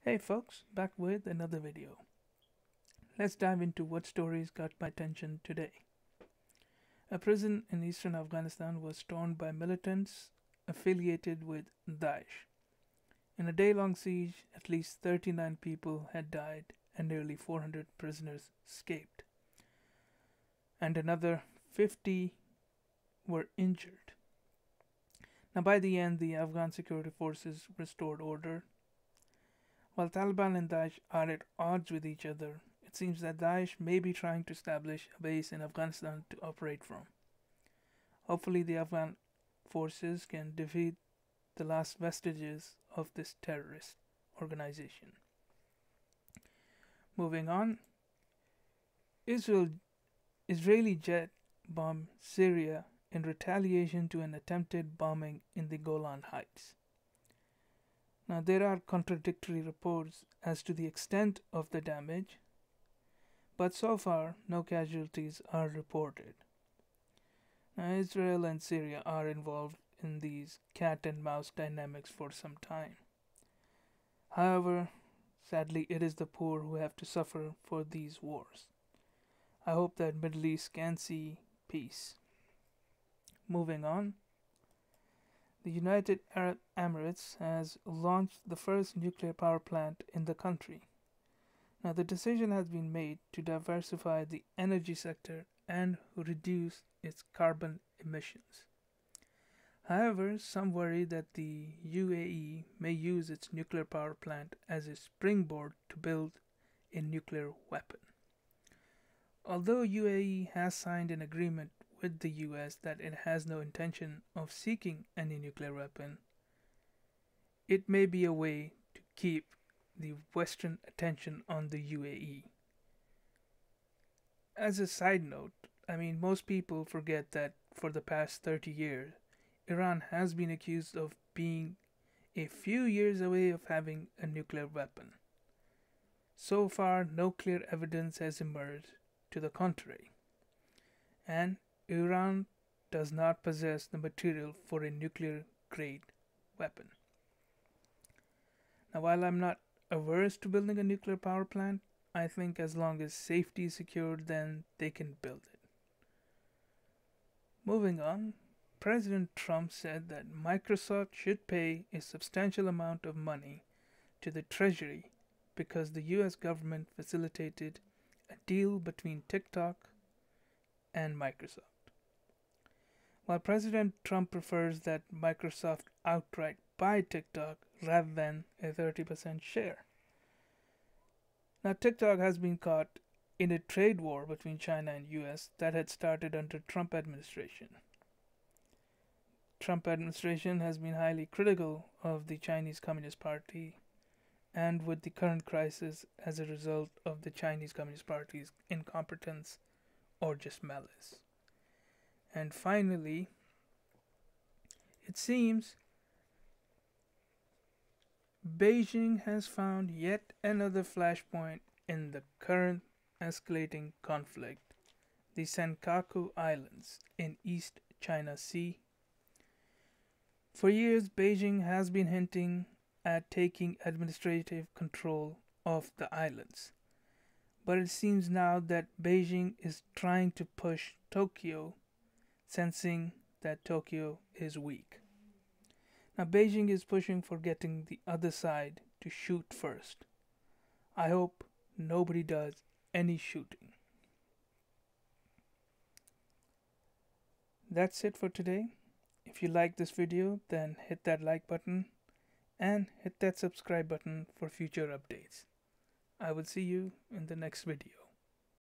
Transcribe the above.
Hey folks, back with another video. Let's dive into what stories got my attention today. A prison in eastern Afghanistan was stormed by militants affiliated with Daesh. In a day-long siege, at least 39 people had died and nearly 400 prisoners escaped, and another 50 were injured. Now, by the end, the Afghan security forces restored order. While Taliban and Daesh are at odds with each other, it seems that Daesh may be trying to establish a base in Afghanistan to operate from. Hopefully, the Afghan forces can defeat the last vestiges of this terrorist organization. Moving on, Israeli jet bombed Syria in retaliation to an attempted bombing in the Golan Heights. Now, there are contradictory reports as to the extent of the damage, but so far no casualties are reported. Now, Israel and Syria are involved in these cat and mouse dynamics for some time. However, sadly, it is the poor who have to suffer for these wars. I hope that Middle East can see peace. Moving on, the United Arab Emirates has launched the first nuclear power plant in the country. Now, the decision has been made to diversify the energy sector and reduce its carbon emissions. However, some worry that the UAE may use its nuclear power plant as a springboard to build a nuclear weapon. Although UAE has signed an agreement with the US that it has no intention of seeking any nuclear weapon, it may be a way to keep the Western attention on the UAE. As a side note, most people forget that for the past 30 years, Iran has been accused of being a few years away of having a nuclear weapon. So far, no clear evidence has emerged to the contrary, and Iran does not possess the material for a nuclear-grade weapon. Now, while I'm not averse to building a nuclear power plant, I think as long as safety is secured, then they can build it. Moving on, President Trump said that Microsoft should pay a substantial amount of money to the Treasury because the US government facilitated a deal between TikTok and Microsoft. While President Trump prefers that Microsoft outright buy TikTok rather than a 30% share. Now, TikTok has been caught in a trade war between China and US that had started under Trump administration. Trump administration has been highly critical of the Chinese Communist Party, and with the current crisis as a result of the Chinese Communist Party's incompetence or just malice. And finally, it seems Beijing has found yet another flashpoint in the current escalating conflict, the Senkaku Islands in East China Sea. For years, Beijing has been hinting at taking administrative control of the islands, but it seems now that Beijing is trying to push Tokyo, sensing that Tokyo is weak. Now, Beijing is pushing for getting the other side to shoot first. I hope nobody does any shooting. That's it for today. If you like this video, then hit that like button and hit that subscribe button for future updates. I will see you in the next video.